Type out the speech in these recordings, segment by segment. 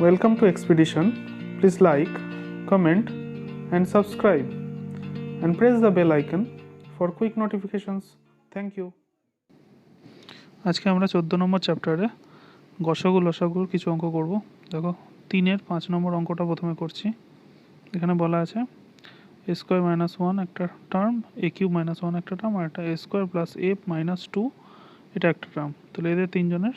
Welcome to Expedition. Please like, comment, and subscribe, and press the bell icon for quick notifications. Thank you. আজকে আমরা 14 নম্বর চ্যাপ্টারে গসাগু লসাগুর কিছু অঙ্ক করব। দেখো 3-এর 5 নম্বর অঙ্কটা প্রথমে করছি। এখানে বলা আছে a স্কোয়ার মাইনাস 1 একটা টার্ম, a কিউব মাইনাস 1 একটা টার্ম, আর একটা a square plus a minus 2 এটা একটা টার্ম। তাহলে এদের তিনজনের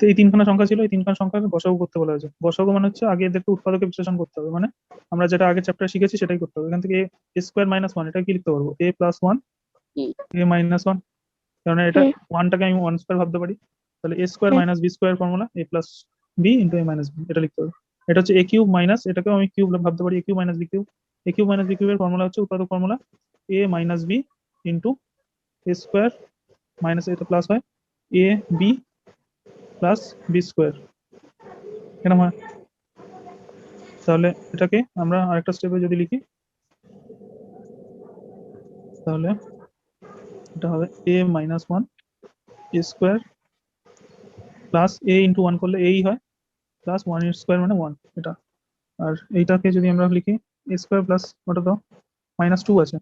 তো এই তিনখানা সংখ্যা ছিল, এই তিনখানা সংখ্যাকে গসাগু করতে বলা হয়েছে। গসাগু মানে হচ্ছে আগে এদেরকে উৎপাদকে বিশ্লেষণ করতে হবে, মানে আমরা যেটা আগের চ্যাপ্টারে শিখেছি সেটাই করতে হবে। এখান থেকে a স্কোয়ার মাইনাস 1 এটা কি লিখতে পারবো, a প্লাস 1 a মাইনাস 1, কারণ এটা 1টাকে আমি 1 স্কোয়ার ভাবতে পারি। তাহলে a square minus b square formula a plus b into a minus b এটা লিখতে হবে। এটা হচ্ছে a কিউব মাইনাস, এটাকেও আমি কিউব ভাবতে পারি, a cube minus b cube. a cube minus b কিউবের ফর্মুলা হচ্ছে উৎপাদক formula a minus b into a square minus এটা প্লাস হয় a b plus B square, এরকম হয়। তাহলে এটাকে আমরা আরেকটা স্টেপে যদি লিখি তাহলে এটা হবে a minus 1 a square plus a into 1 করলে এই হয় প্লাস 1 এর স্কোয়ার মানে 1 এটা। আর এইটাকে যদি আমরা লিখি a স্কোয়ার প্লাস ওটা তো মাইনাস 2 আছে,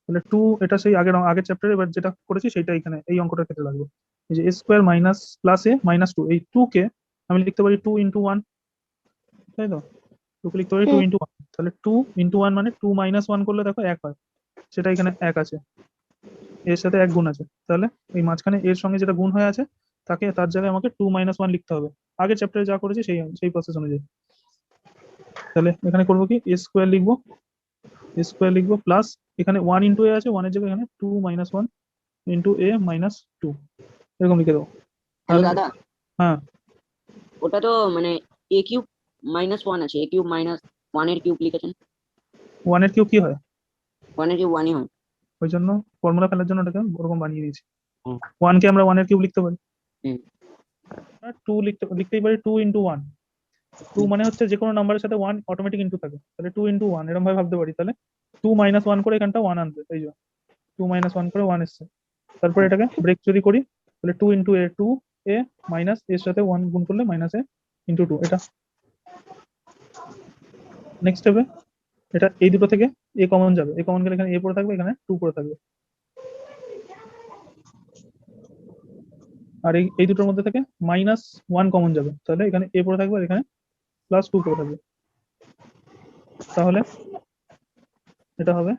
তাহলে 2 এটা সেই আগের চ্যাপ্টারে এবার যেটা করেছি সেটা এখানে এই অঙ্কটার ক্ষেত্রে লাগবে। এই যে a square minus plus a minus 2, এই 2 কে আমি লিখতে পারি 2 ইন্টু 1, তাই তো? 2 কে লিখতে পারি 2 ইন্টু 1, তাহলে 2 ইন্টু 1 মানে 2 মাইনাস 1 করলে দেখো 1 হয়, সেটা এখানে 1 আছে, এর সাথে 1 গুণ আছে। তাহলে এই মাঝখানে এর সঙ্গে যেটা গুণ হয়ে আছে তাকে তার জায়গায় আমাকে 2 মাইনাস 1 লিখতে হবে, আগের চ্যাপ্টারে যা করেছি সেই সেই প্রসেস অনুযায়ী। তাহলে এখানে করবো কি, a স্কোয়ার লিখবো প্লাস এখানে 1 ইন্টু a আছে, 1 এর জায়গায় এখানে 2 মাইনাস 1 ইন্টু a মাইনাস 2 এরকম লিখে দেবো। হ্যালো দাদা, হ্যাঁ, ওটা তো মানে a কিউব মাইনাস 1 আছে, a কিউব মাইনাস 1 এর কিউব লিখেছেন। 1 এর কিউব কি হয়, 1 এর কিউব 1ই হয়। ওই জন্য ফর্মুলা ফেলার জন্য ওটাকে ওরকম বানিয়ে দিয়েছি। হুম। 1 কে আমরা 1 এর কিউব লিখতে পারি, হুম। আর 2 লিখতেই পারি 2 ইন্টু 1। 2 মানে হচ্ছে যে কোনো নাম্বারের সাথে 1 অটোমেটিক ইন্টু থাকে, তাহলে 2 ইন্টু 1 এরকম ভাবে ভাবতে পারি। তাহলে 2 মাইনাস 1 করে এখানটা 1 আনবে, এই যে 2 মাইনাস 1 করে 1 এসছে। তারপর এটাকে ব্রেক যদি করি তাহলে 2 ইন্টু a 2 a মাইনাস এর সাথে 1 গুণ করলে মাইনাস a ইন্টু 2 এটা। নেক্সট স্টেপে এটা এই দুটো থেকে a কমন যাবে, a কমন গেলে এখানে a পড়ে থাকবে, এখানে 2 পড়ে থাকবে। আর এই দুটোর মধ্যে থেকে মাইনাস 1 কমন যাবে, তাহলে এখানে a পড়ে থাকবে আর এখানে প্লাস 2 পড়ে থাকবে। তাহলে এটা হবে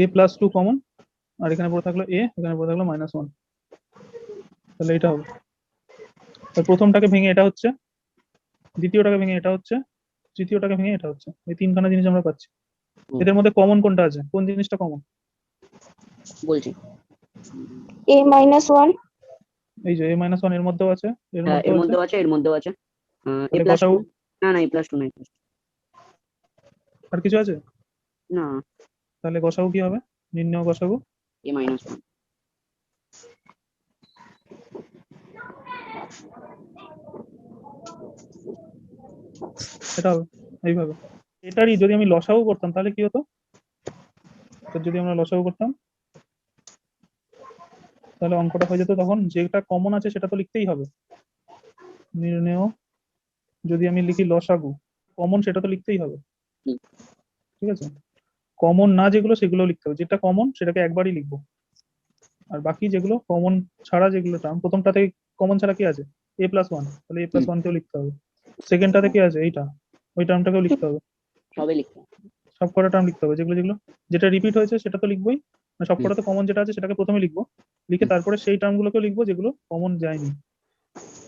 a প্লাস 2 কমন, আর এখানে পড়ে থাকলো a, এখানে পড়ে থাকলো মাইনাস 1, তাহলে এটা হবে। তার প্রথমটাকে ভেঙে এটা হচ্ছে, দ্বিতীয়টাকে ভেঙে এটা হচ্ছে, তৃতীয়টাকে ভেঙে এটা হচ্ছে, এই তিনখানা জিনিস আমরা পাচ্ছি। এদের মধ্যে কমন কোনটা আছে, কোন জিনিসটা কমন বলছি a minus 1 এই যে a মাইনাস 1 এর মধ্যেও আছে, এর হ্যাঁ, এর মধ্যেও আছে, মধ্যেও আছে a তাহলে প্লাস 2। গসাগু না না, a প্লাস 2 নাই। আর কিছু আছে, না, তাহলে গসাগু কি হবে, নির্ণয় গসাগু a মাইনাস 1। এটা হবে এইভাবে। এটারই যদি আমি লসাগু করতাম তাহলে কি হতো, তো যদি আমরা লসাগু করতাম তাহলে অঙ্কটা হয়ে যেত, তখন যেটা কমন আছে সেটা তো লিখতেই হবে। নির্ণয় যদি আমি লিখি লসাগু, কমন সেটা তো লিখতেই হবে, ঠিক আছে? কমন না যেগুলো সেগুলো লিখতে হবে, যেটা কমন সেটাকে একবারই লিখবো, আর বাকি যেগুলো কমন ছাড়া যেগুলো টার্ম, প্রথমটাতে কমন ছাড়া কি আছে a প্লাস 1, তাহলে a প্লাস 1 কেও লিখতে হবে। সেকেন্ডটাতে কি আছে এইটা, ওই টার্মটাকেও লিখতে হবে, সবে লিখতে। সব কটা টার্ম লিখতে হবে, যেগুলো যেগুলো যেটা রিপিট হয়েছে সেটা তো লিখবোই, সব কটাতে কমন যেটা আছে সেটাকে প্রথমে লিখবো, লিখে তারপরে সেই টার্মগুলোকেও লিখবো যেগুলো কমন যায়নি।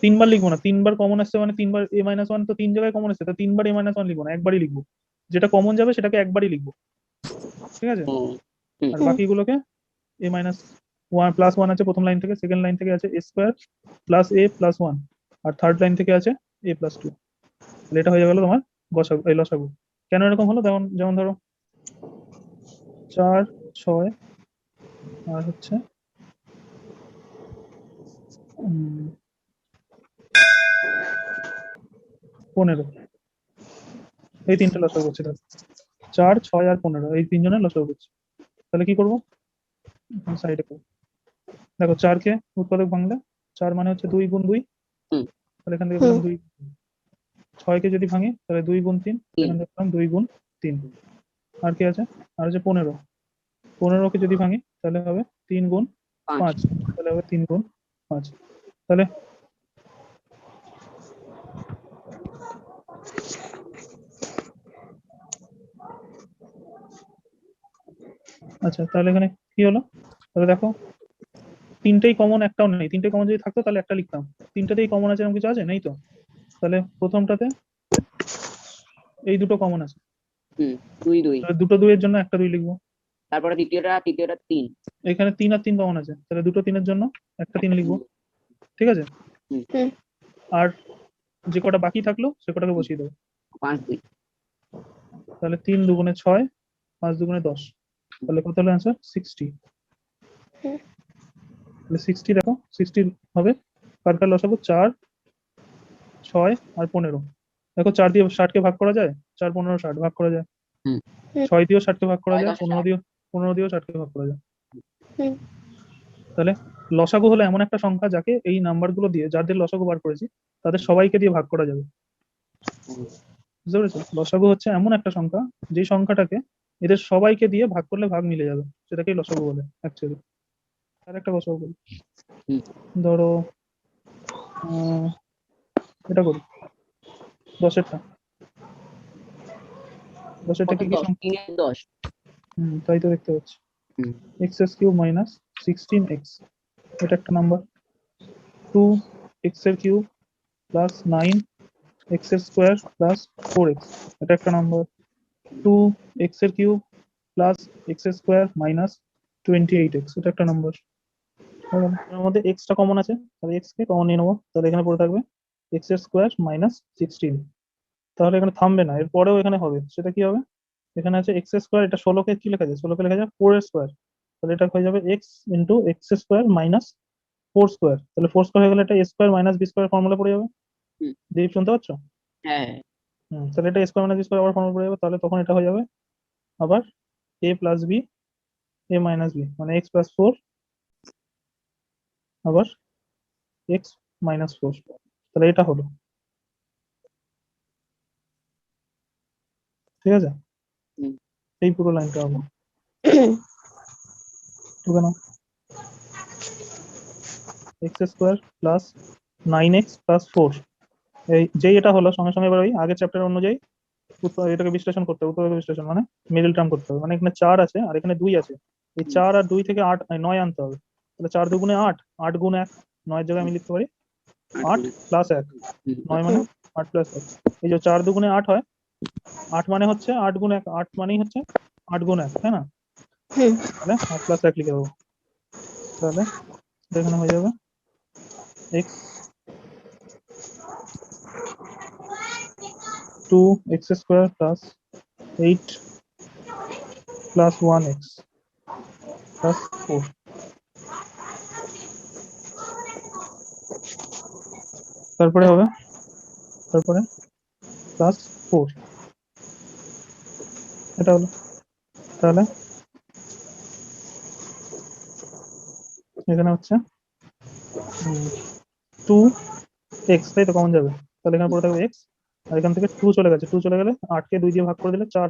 3বার লিখবো না, 3বার কমন আসছে মানে 3বার a মাইনাস 1 তো 3 জায়গায় কমন আসছে, তো 3বার a মাইনাস 1 লিখবো না, একবারই লিখবো, যেটা কমন যাবে সেটাকে একবারই লিখবো, ঠিক আছে? আর বাকিগুলোকে a মাইনাস 1 প্লাস 1 আছে প্রথম লাইন থেকে, সেকেন্ড লাইন থেকে আছে a square plus a plus 1, আর থার্ড লাইন থেকে আছে a প্লাস 2। তাহলে এটা হয়ে গেল তোমার গসাগু, এই লসাগু। কেন এরকম হলো, যেমন যেমন ধরো 4 6 আর হচ্ছে 15, এই তিনটে লসাগু করছে, 4 6 আর 15 এই তিনজনের লসাগু করছে। তাহলে কি করবো, সাইডে করবো। দেখো 4 কে উৎপাদক ভাঙলে 4 মানে হচ্ছে 2 গুণ 2, হুম। তাহলে এখান থেকে পেলাম 2। 6 কে যদি ভাঙি তাহলে 2 গুণ 3, তিন। এখান থেকে পেলাম 2 গুণ 3। আর কি আছে? আর আছে 15। 15 কে যদি ভাঙি তাহলে হবে 3 গুণ 5। 5, তাহলে হবে 3 গুণ 5। তাহলে আচ্ছা, তাহলে এখানে কি হলো? তাহলে দেখো তিনটেই কমন, একটাও নেই। তিনটে কমন যদি থাকতো তাহলে একটা লিখতাম। তিনটাতেই কমন আছে, এরকম কিছু আছে? নেই তো। তাহলে প্রথমটাতে এই দুটো কমন আছে, 2 2। তাহলে দুটো 2 এর জন্য একটা 2 লিখবো। তারপরে তৃতীয়টা 3। এখানে 3 আর 3 কমন আছে, তাহলে দুটো 3 এর জন্য একটা 3 লিখবো। ঠিক আছে? আর যে কটা বাকি থাকলো সে কটাকে বসিয়ে দেবো। 5 2। তাহলে 3 দুগুণে 6, 5 দুগুণে 10, তাহলে কত হলো অ্যান্সার? 60। তাহলে 60 দেখো, 60 হবে কার কার লসাগু? 4, 6 আর 15। দেখো 4 দিয়ে 60 কে ভাগ করা যায়, 4 15 60 ভাগ করা যায়। হুম। 6 দিয়েও 60 কে ভাগ করা 6 যায়, 10 15 দিয়েও 60 কে ভাগ করা যায়। হুম। তাহলে লসাগু হলো এমন একটা সংখ্যা যাকে এই নাম্বারগুলো দিয়ে, যাদের লসাগু বার করেছি তাদের সবাইকে দিয়ে ভাগ করা যাবে। বুঝতে পেরেছো? লসাগু হচ্ছে এমন একটা সংখ্যা যে সংখ্যাটাকে এদের সবাইকে দিয়ে ভাগ করলে ভাগ মিলে যাবে, সেটাকেই লসাগু বলে অ্যাকচুয়ালি। আর একটা লসাগু বলি, হুম। ধরো এটা করি 10-এরটা। 10-এরটা কত? কি কি 10 সংখ্যা? 3 এর 10। তাই তো দেখতে পাচ্ছি। হুম। x³ মাইনাস 16x, এটা একটা নাম্বার। 2x এর কিউব প্লাস 9x এর স্কোয়ার প্লাস 4x, এটা একটা নাম্বার। 2x এর কিউব প্লাস x এর স্কোয়ার মাইনাস 28x, এটা একটা নাম্বার। এর মধ্যে x টা কমন আছে, তাহলে x কে কমন নিয়ে নেবো, তাহলে এখানে পড়ে থাকবে x এর স্কোয়ার মাইনাস 16। তাহলে এখানে থামবে না, এর পরেও এখানে হবে। সেটা কি হবে? এখানে আছে x এর স্কোয়ার, এটা 16 কে কি লেখা যায়? 16 কে লেখা যায় 4 এর স্কোয়ার, তাহলে এটা হয়ে যাবে x into x square minus 4 square. তাহলে 4 স্কোয়ার হয়ে গেলে এটা a square minus b square formula পড়ে যাবে। হুম। দীপ শুনতে পাচ্ছ? হ্যাঁ। তাহলে এটা a square minus b square আবার ফর্মুলা পড়ে যাবে, তাহলে তখন এটা হয়ে যাবে আবার a plus b, a minus b, মানে x প্লাস 4 আবার x মাইনাস 4। তাহলে এটা হলো। ঠিক আছে? হুম। এই পুরো লাইনটা হলো। ঠিক না? x square plus 9x plus 4, এই যেই এটা হলো সঙ্গে সঙ্গে এবার ওই আগের চ্যাপ্টার অনুযায়ী এটাকে বিশ্লেষণ করতে হবে। উত্তরকে বিশ্লেষণ মানে মিডল টার্ম করতে হবে। মানে এখানে 4 আছে আর এখানে 2 আছে, এই 4 আর 2 থেকে 8 9 আনতে হবে। তাহলে 4 দুগুণে 8, 8 গুণ 1, 9 জায়গায় আমি লিখতে পারি 8 প্লাস 1, 9 মানে 8 প্লাস 1। এই যে 4 দুগুণে 8 হয়, 8 মানে হচ্ছে 8 গুণ 1, 8 মানেই হচ্ছে 8 গুণ 1, তাই না? তাহলে 8 প্লাস 1 লিখে দেবো। তাহলে এটা এখানে হয়ে যাবে x 2x square plus 8 plus 1x plus 4। তারপরে হবে, তারপরে প্লাস 4, এটা হলো। তাহলে এখানে হচ্ছে 2x, তাই তো কমন যাবে, তাহলে এখানে পড়ে থাকবে x, আর এখান থেকে 2 চলে গেছে, 2 চলে গেলে 8 কে 2 দিয়ে ভাগ করে দিলে 4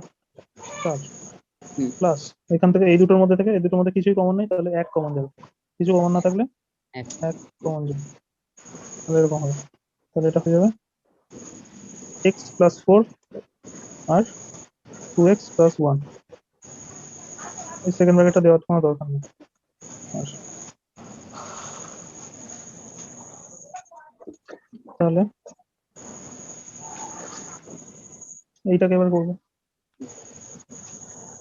4 হুম। প্লাস এখান থেকে এই দুটোর মধ্যে থেকে, এই দুটোর মধ্যে কিছুই কমন নেই, তাহলে 1 কমন যাবে। কিছু কমন না থাকলে 1 কমন যাবে, তাহলে এরকম হবে। তাহলে এটা হয়ে যাবে x প্লাস 4 আর 2x প্লাস 1। এই সেকেন্ড ব্র্যাকেটটা দেওয়ার কোনো দরকার নেই। আর তাহলে এইটাকে এবার করবো,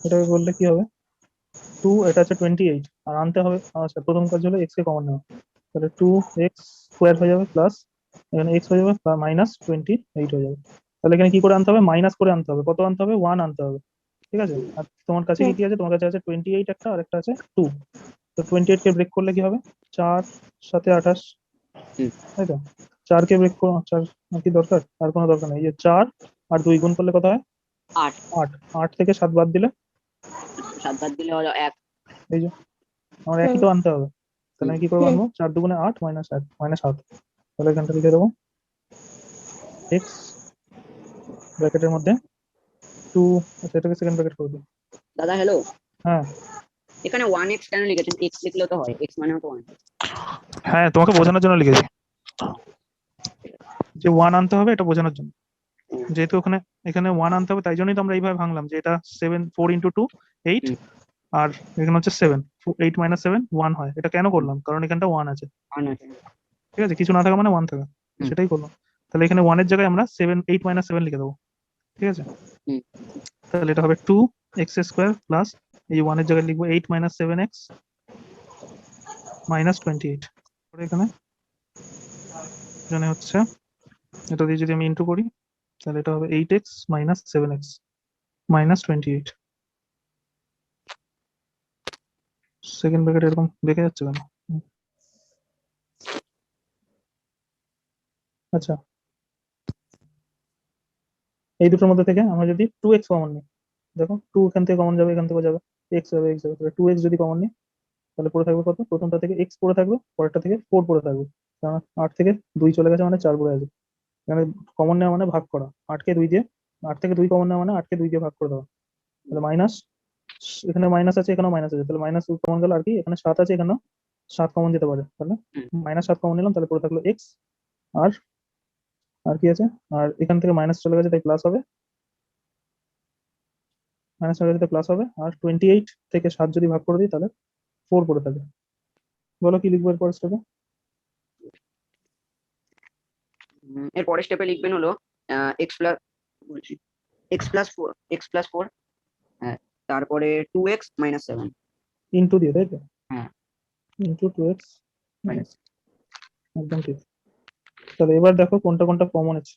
এটাকে করলে কি হবে? 2, এটা হচ্ছে 28, আর আনতে হবে, আচ্ছা প্রথম কাজ হলো x কে কমন নেওয়া। তাহলে 2x স্কোয়ার হয়ে যাবে প্লাস এখানে x হয়ে যাবে মাইনাস 28 হয়ে যাবে। তাহলে এখানে কি করে আনতে হবে? মাইনাস করে আনতে হবে। কত আনতে হবে? 1 আনতে হবে। ঠিক আছে? আর তোমার কাছে কি কি আছে? তোমার কাছে আছে 28 একটা, আর একটা আছে 2। তো 28 কে ব্রেক করলে কি হবে? 4 সাথে 28, তাই তো? 4 কে ব্রেক করো, 4 কি দরকার? আর কোনো দরকার নেই। এই যে 4 আর 2 গুণ করলে কত হয়? 8। 8, 8 থেকে 7 বাদ দিলে 7 বাদ দিলে হলো 1। এই যে আমার একই তো আনতে হবে। তাহলে আমি কি করে বানবো, 4 দুগুণে 8 মাইনাস 1 মাইনাস 7। তাহলে এখানটা লিখে দেবো এক্স ব্র্যাকেটের মধ্যে 2, আচ্ছা এটাকে সেকেন্ড ব্র্যাকেট করে দিই। দাদা হ্যালো, হ্যাঁ এখানে 1x কেন লিখেছেন? x লিখলেও তো হয়, x মানেও তো 1। হ্যাঁ, তোমাকে বোঝানোর জন্য লিখেছি যে 1 আনতে হবে, এটা বোঝানোর জন্য। যেহেতু এখানে 1 আনতে হবে, তাই জন্যই তো আমরা এইভাবে ভাঙলাম যে এটা 7 4 ইন্টু 2 8, হুম। আর এখানে হচ্ছে 7 8 মাইনাস 7 1 হয়। এটা কেন করলাম, কারণ এখানটা 1 আছে, 1 আছে। ঠিক আছে, কিছু না থাকা মানে 1 থাকা, হুম। সেটাই করলাম। তাহলে এখানে 1 এর জায়গায় আমরা 7 8 মাইনাস 7 লিখে দেবো, ঠিক আছে। হুম। তাহলে এটা হবে 2x স্কয়ার প্লাস এই 1 এর জায়গায় লিখবো 8 মাইনাস 7x মাইনাস 28। এখানে হচ্ছে এটা দিয়ে যদি আমি ইন্টু করি, তাহলে এটা হবে 8x minus 7x minus 28। Second bracket এরকম বেঁকে যাচ্ছে কেন? আচ্ছা, এই দুটোর মধ্যে থেকে আমরা যদি 2x কমন নিই, দেখো 2 এখান থেকে কমন যাবে, এখান থেকে যাবে, x যাবে, x যাবে, তাহলে 2x যদি কমন নিই তাহলে পড়ে থাকবে কত, প্রথমটা থেকে x পড়ে থাকবে, পরেরটা থেকে 4 পড়ে থাকবে, কারণ 8 থেকে 2 চলে গেছে মানে 4 পড়ে আছে। এখানে কমন নেওয়া মানে ভাগ করা, 8 কে 2 দিয়ে, 8 থেকে 2 কমন নেওয়া মানে 8 কে 2 দিয়ে ভাগ করে দেওয়া। তাহলে মাইনাস, এখানে মাইনাস আছে, এখানেও মাইনাস আছে, তাহলে মাইনাস কমন গেল, আর কি এখানে 7 আছে, এখানেও 7 কমন যেতে পারে, তাহলে মাইনাস 7 কমন নিলাম, তাহলে পড়ে থাকলো x। আর আর কি আছে, আর এখান থেকে মাইনাস চলে গেছে তাই প্লাস হবে, মাইনাস চলে গেছে প্লাস হবে, আর 28 থেকে 7 যদি ভাগ করে দিই তাহলে 4 পড়ে থাকে। বলো কি লিখবো এরপর স্টেপে? এর পরের স্টেপে লিখবেন হলো x প্লাস x প্লাস 4, হ্যাঁ, তারপরে 2x মাইনাস 7। ইনটু দিয়ে, তাই তো? হ্যাঁ, ইনটু 2x, মাইনাস একদম ঠিক। তাহলে এবার দেখো কোনটা কোনটা কমন আছে।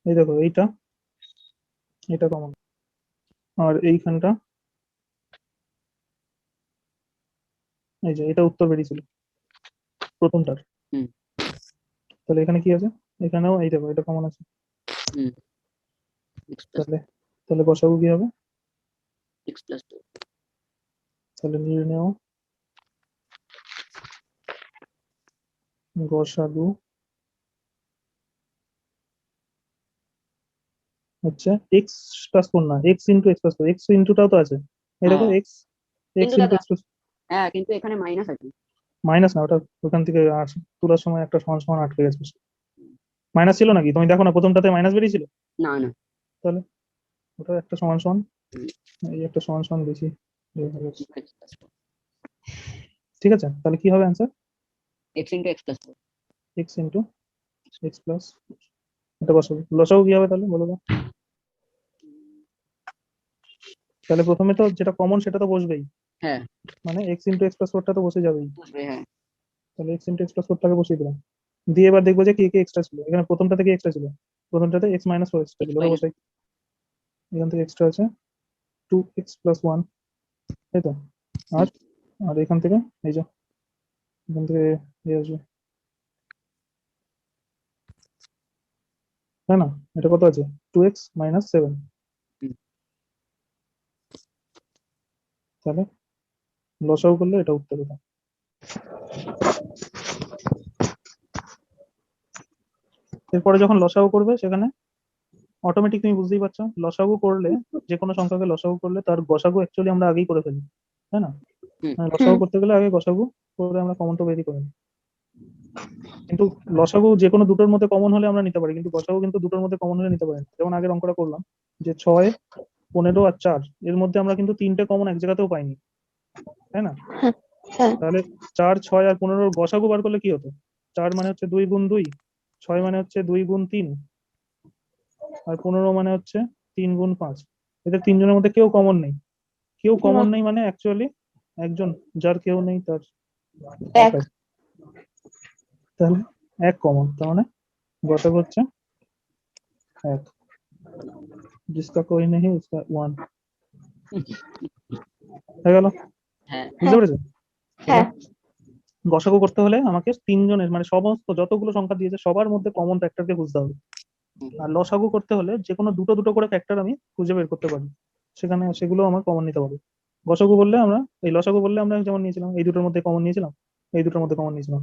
এই দেখো এটা কমন, আর এইখানটা, এই যে এটা উত্তর বেরিয়েছিল প্রথমটার। হুম। তাহলে এখানে কি আছে, এখানেও এই দেখো এটা কমন আছে, x প্লাস তাহলে তাহলে বসাবো কি হবে, 2। তাহলে নির্ণেয় গসাগু হচ্ছে x প্লাস 4, না x into x plus 4, x ইন্টুটাও তো আছে, এই দেখো হ্যাঁ, x কিন্তু ইন্টু দাদা, x প্লাস, হ্যাঁ কিন্তু এখানে মাইনাস আছে। মাইনাস না, ওটা ওখান থেকে তোলার সময় একটা সমান সমান আটকে গেছে। মাইনাস ছিল নাকি, তুমি দেখো না প্রথমটাতে মাইনাস বেরিয়েছিল, না না, তাহলে ওটা একটা সমান সমান, হুম, এই একটা সমান সমান বেশি, এই হয়ে গেছে। x plus 4, ঠিক আছে, তাহলে কি হবে answer, x into x plus 4। x into x plus, এটা বসাবো, লসাগু কি হবে তাহলে বলো তো? তাহলে প্রথমে তো যেটা কমন সেটা তো বসবেই, হ্যাঁ, মানে x ইন্টু x প্লাস 4টা তো বসে যাবেই। বসবে, হ্যাঁ। তাহলে x ইন্টু x প্লাস 4টাকে বসিয়ে দিলাম, দিয়ে এবার দেখবো যে কি কি এক্সট্রা ছিল, এখানে প্রথমটা থেকে এক্সট্রা ছিল, প্রথমটাতে x মাইনাস 4 এক্সট্রা x ছিল, ওটা minus বসাই, এখান থেকে এক্সট্রা আছে 2x প্লাস 1, তাই তো। আর আর এখান থেকে এই যে এখান থেকে ইয়ে আসবে, তাই না, এটা কত আছে 2x মাইনাস 7, হুম। তাহলে লসাগু করলে এটা উত্তর হতো। এরপরে যখন লসাগু করবে সেখানে অটোমেটিক, তুমি বুঝতেই পারছো লসাগু করলে, যে কোনো সংখ্যাকে লসাগু করলে তার গসাগু অ্যাকচুয়ালি আমরা আগেই করে ফেলি, তাই না, হুম। মানে লসাগু করতে গেলে আগে গসাগু করে আমরা কমনটা বেরি করে নিই। কিন্তু লসাগু যে কোনো দুটোর মধ্যে কমন হলে আমরা নিতে পারি, কিন্তু গসাগু কিন্তু দুটোর মধ্যে কমন হলে নিতে পারি না। যেমন আগের অঙ্কটা করলাম যে 6 15 আর 4, এর মধ্যে আমরা কিন্তু 3টে কমন এক জায়গাতেও পাইনি, তাই না। হ্যাঁ। তাহলে 4 6 আর 15 গসাগু বার করলে কি হতো, 4 মানে হচ্ছে 2 গুণ 2, 6 মানে হচ্ছে 2 গুণ 3, আর 15 মানে হচ্ছে 3 গুণ 5। এদের তিনজনের মধ্যে কেউ কমন নেই, কেউ কমন নেই মানে অ্যাকচুয়ালি একজন, যার কেউ নেই তার এক এক। আছে, তাহলে এক কমন, তার মানে গসাগু হচ্ছে 1, जिसका कोई नहीं उसका 1 হয়ে গেল, হ্যাঁ, বুঝতে পেরেছো। হ্যাঁ। গসাগু করতে হলে আমাকে তিনজনের মানে সমস্ত যতগুলো সংখ্যা দিয়েছে সবার মধ্যে কমন ফ্যাক্টরকে খুঁজতে হবে, আর লসাগু করতে হলে যে কোনো দুটো দুটো করে ফ্যাক্টর আমি খুঁজে বের করতে পারি, সেখানে সেগুলো আমার কমন নিতে পারবে। গসাগু বললে আমরা এই লসাগু বললে আমরা যেমন নিয়েছিলাম এই দুটোর মধ্যে কমন নিয়েছিলাম, এই দুটোর মধ্যে কমন নিয়েছিলাম।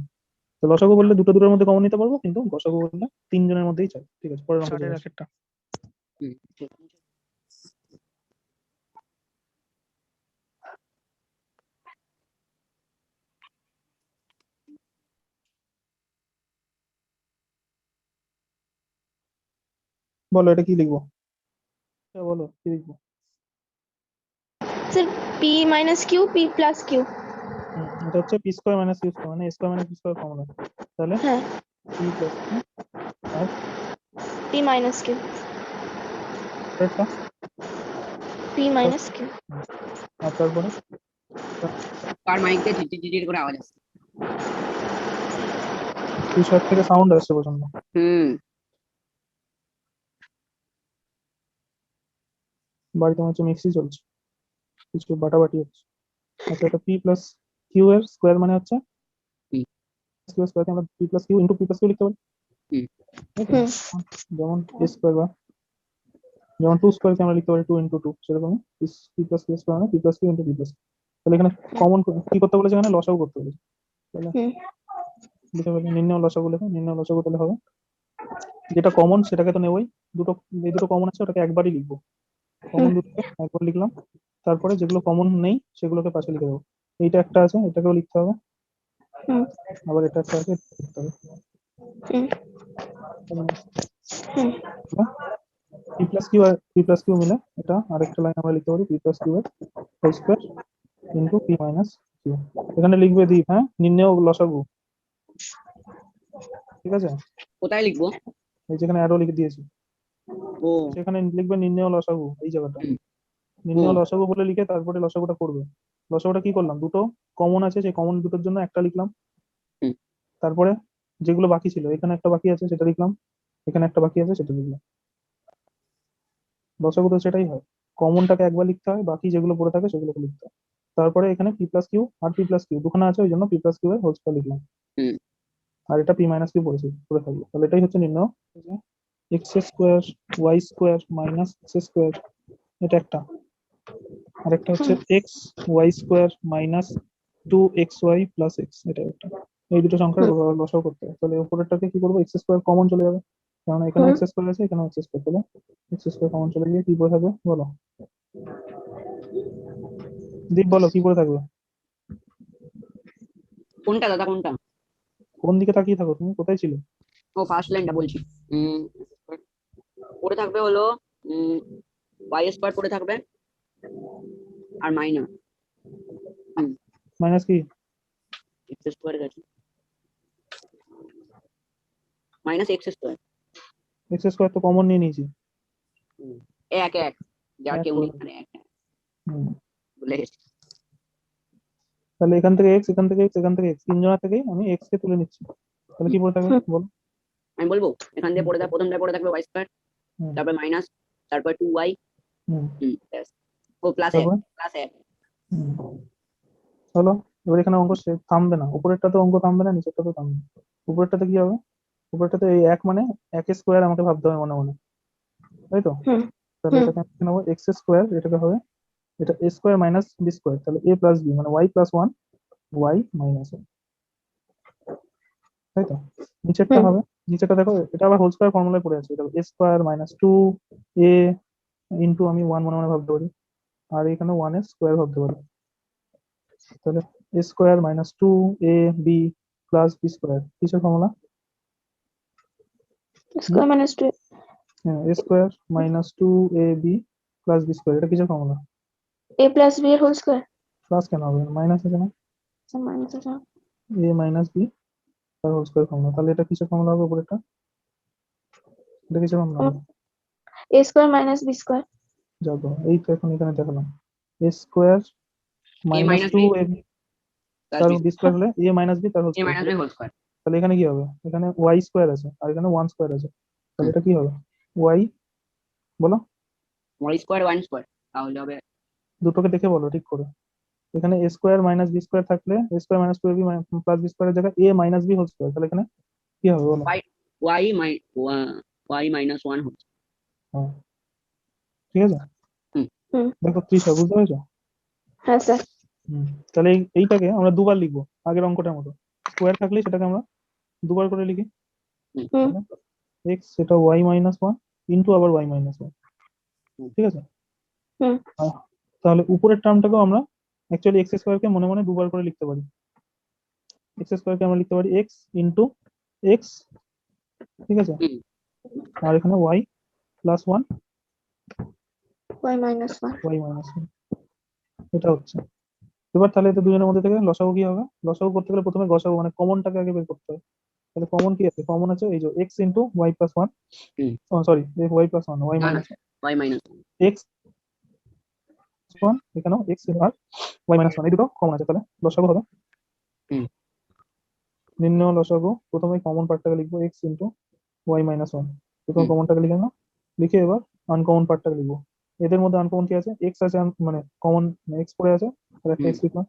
তো লসাগু বললে দুটো দুটোর মধ্যে কমন নিতে পারবো, কিন্তু গসাগু বললে তিনজনের মধ্যেই চাই। ঠিক আছে, পরের অঙ্কে চারের চলে আসি। আগেরটা। ঠিক আছে। বলো এটা কি লিখবো, বলো কি লিখবো। Sir p minus q p plus q. এটা হচ্ছে p square minus q square, মানে square minus B square formula. তাহলে হ্যাঁ, পি প্লাস কিউ আর পি মাইনাস কিউ, পরেরটা পি মাইনাস কিউ। আর তারপরে কার মাইক দিয়ে টিটির করে আওয়াজ আসছে। দুই সাইড থেকে সাউন্ড আসছে প্রচন্ড। হুম। বাড়িতে মনে হচ্ছে মিক্সি চলছে, কিছু বাটাবাটি হচ্ছে। আচ্ছা, এটা পি প্লাস কিউ এর স্কোয়ার মানে হচ্ছে হুম। কিউ স্কোয়ারকে আমরা p plus q into p plus q লিখতে পারি, হুম। তাই তো? হুম। যেমন এ স্কোয়ার বা যেমন টু স্কোয়ারকে আমরা লিখতে পারি টু ইন্টু টু, সেরকম পি প্লাস কিউ স্কোয়ার মানে p plus q into p plus. তাহলে এখানে কমন কি করতে বলেছে, এখানে লসাগু করতে বলেছে। তাহলে হুম। লিখে ফেলি নির্ণয় লসাগু, লেখো নির্ণয় লসাগু। তাহলে হবে যেটা কমন সেটাকে তো নেবই, দুটো এই দুটো কমন আছে ওটাকে একবারই লিখবো, কমন দুটোকে একবার লিখলাম। তারপরে যেগুলো কমন নেই সেগুলোকে পাশে লিখে দেবো। এইটা একটা আছে, এটাকেও লিখতে হবে, হুম। আবার এটা একটা আছে, এটা লিখতে হবে। হুম। হুম। পি প্লাস কিউ আর পি প্লাস কিউ মিলে এটা আরেকটা লাইন আমরা লিখতে পারি, পি প্লাস কিউ এর whole square into p minus q. এখানে লিখবে দীপ, হ্যাঁ, নির্ণয় লসাগু। ঠিক আছে, কোথায় লিখবো? এই যেখানে অ্যারো লিখে দিয়েছি ও। সেখানে লিখবে নির্ণয় লসাগু, এই জায়গাটা হুম। নির্ণয় লসাগু বলে লিখে তারপরে লসাগুটা করবে। লসাগুটা কি করলাম, দুটো কমন আছে, সেই কমন দুটোর জন্য একটা লিখলাম। হুম। তারপরে যেগুলো বাকি ছিল, এখানে একটা বাকি আছে সেটা লিখলাম, এখানে একটা বাকি আছে সেটা লিখলাম। লসাগু তো সেটাই হয়, কমনটাকে একবার লিখতে হয়, বাকি যেগুলো পড়ে থাকে সেগুলোকে লিখতে হয়। তারপরে এখানে পি প্লাস কিউ আর পি প্লাস কিউ দুখানা আছে, ওই জন্য পি প্লাস কিউ এর হোল স্কয়ার লিখলাম। হুম। আর এটা পি মাইনাস কিউ পড়ে থাকবে। তাহলে এটাই হচ্ছে নির্ণয় x square y square minus x square, এটা একটা। আরেকটা হচ্ছে x y square minus two x y plus x, এটা একটা। এই দুটো সংখ্যার লসাগু করতে হবে। তাহলে উপরেরটাকে কি করবো, এক্স স্কোয়ার কমন চলে যাবে, কারণ এখানে এক্স স্কোয়ার আছে, এখানে এক্স স্কোয়ার। তাহলে এক্স স্কোয়ার কমন চলে গিয়ে কি পড়ে থাকবে বলো, দীপ বলো কি পড়ে থাকবে। কোনটা দাদা, কোনটা? কোন দিকে তাকিয়ে থাকো তুমি, কোথায় ছিল? ও ফার্স্ট লাইনটা বলছি। পড়ে থাকবে হলো ওয়াই স্কোয়ার পড়ে থাকবে আর মাইনাস মাইনাস কি, এক্স স্কোয়ার গেছে, minus x square. X square তো কমন নিয়ে নিয়েছি, এক এক যা এক কেউ করে নেই দেবো। মানে এক হুম। ভুলে গেছি। তাহলে এখান থেকে এক্স, এখান থেকে এক্স, এখান থেকে এক্স, তিনজনের থেকে আমি এক্স কে তুলে নিচ্ছি। তাহলে কি পড়ে থাকবে বলো। আমি বলবো এখান দিয়ে হুম। পড়ে থাকবে, প্রথমটা পড়ে থাকবে ওয়াই স্কোয়ার, হুম। তারপর মাইনাস, তারপর টু ওয়াই, হুম। ও প্লাস এক, তারপর প্লাস এক। হুম। চলো, এবার এখানে অঙ্ক থামবে না, উপরেরটা তো অঙ্ক থামবে না, নিচেরটা তো থামবে। উপরেরটাতে কি হবে, উপরেরটাতে এই এক মানে এক স্কোয়ার আমাকে ভাবতে হবে মনে মনে, তাই তো? হুম। তাহলে হুম। এটাকে আমি নেবো এক্স স্কোয়ার, এটাকে হবে এটা a square minus B square, তাহলে এ প্লাস বি মানে y plus one y minus one, তাই তো? নিচেরটা হুম। হবে, নিচেরটা দেখো এটা আবার হোল স্কোয়ার ফর্মুলায় পড়ে আছে, এটা a square minus two A into আমি ওয়ান মনে মনে ভাবতে পারি, আর এখানে ওয়ান এর স্কোয়ার ভাবতে পারি। তাহলে এ square minus two A B plus B square, কিসের ফর্মুলা? স্কোয়ার মাইনাস টু হ্যাঁ, এ square minus two A B plus B square, এটা কিসের ফর্মুলা? এ প্লাস বি এর হোল স্কোয়ার। প্লাস কেন হবে, মাইনাস আছে না, মাইনাস আছে। এ মাইনাস বি তার হোল স্কোয়ার ফর্মুলা। তাহলে এটা কিসের ফর্মুলা হবে উপরেরটা, এটা কিসের ফর্মুলা হবে? A square minus B square. যাবো, এই তো এখন এখানে দেখালাম, A square A minus minus two B A plus তার বি, বি স্কোয়ার হলে এ মাইনাস বি তার whole A square. Minus B whole square. তাহলে এখানে কি হবে, এখানে ওয়াই স্কোয়ার আছে আর এখানে ওয়ান স্কোয়ার আছে, তাহলে এটা কি হবে, ওয়াই বলো, ওয়াই স্কোয়ার ওয়ান স্কোয়ার, তাহলে হবে দুটোকে দেখে বলো ঠিক করে। এখানে এ স্কোয়ার মাইনাস বি স্কোয়ার থাকলে এ square minus two A B plus B স্কোয়ারের জায়গায় এ মাইনাস বি হোল স্কোয়ার, তাহলে এখানে কি হবে বলো। ওয়াই ওয়াই মাই ওয়াই মাইনাস ওয়ান হচ্ছে। হ্যাঁ, ঠিক আছে। হুম। হুম। দেখো তৃষা, বুঝতে পেরেছো? হ্যাঁ। হ্যাঁ স্যার। তাহলে এইটাকে আমরা দুবার লিখবো আগের অঙ্কটার মতো, স্কোয়ার থাকলে সেটাকে আমরা দুবার করে লিখি। হুম। এক্স সেটা ওয়াই মাইনাস ওয়ান ইন্টু আবার ওয়াই মাইনাস ওয়ান, ঠিক আছে? হুম। তাহলে উপরের টার্মটাকেও আমরা অ্যাকচুয়ালি এক্স স্কোয়ারকে মনে মনে দুবার করে লিখতে পারি। এক্স স্কোয়ারকে আমরা লিখতে পারি এক্স ইন্টু এক্স, ঠিক আছে? হুম। আর এখানে y plus one y minus 1 y minus one, এটা হচ্ছে। এবার তাহলে এতে দুজনের মধ্যে থেকে লসাগু কি হবে? লসাগু করতে গেলে প্রথমে গসাগু মানে কমনটাকে আগে বের করতে হয়। তাহলে কমন কি আছে? কমন আছে এই যে x into y plus one, hmm. Sorry y plus one y না না minus y minus x one, এখানেও এক্স আর ওয়াই মাইনাস ওয়ান এই দুটো কমন আছে, তাহলে লসাগু হবে। হুম। নির্ণয় লসাগু, প্রথমে কমন পার্টটাকে লিখবো x into y minus one, প্রথমে হুম। কমনটাকে লিখে নাও, লিখে এবার আনকমন পার্টটাকে লিখবো। এদের মধ্যে আনকমন কি আছে? এক্স আছে, মানে কমন এক্স পড়ে আছে, আর একটা এক্স লিখলাম।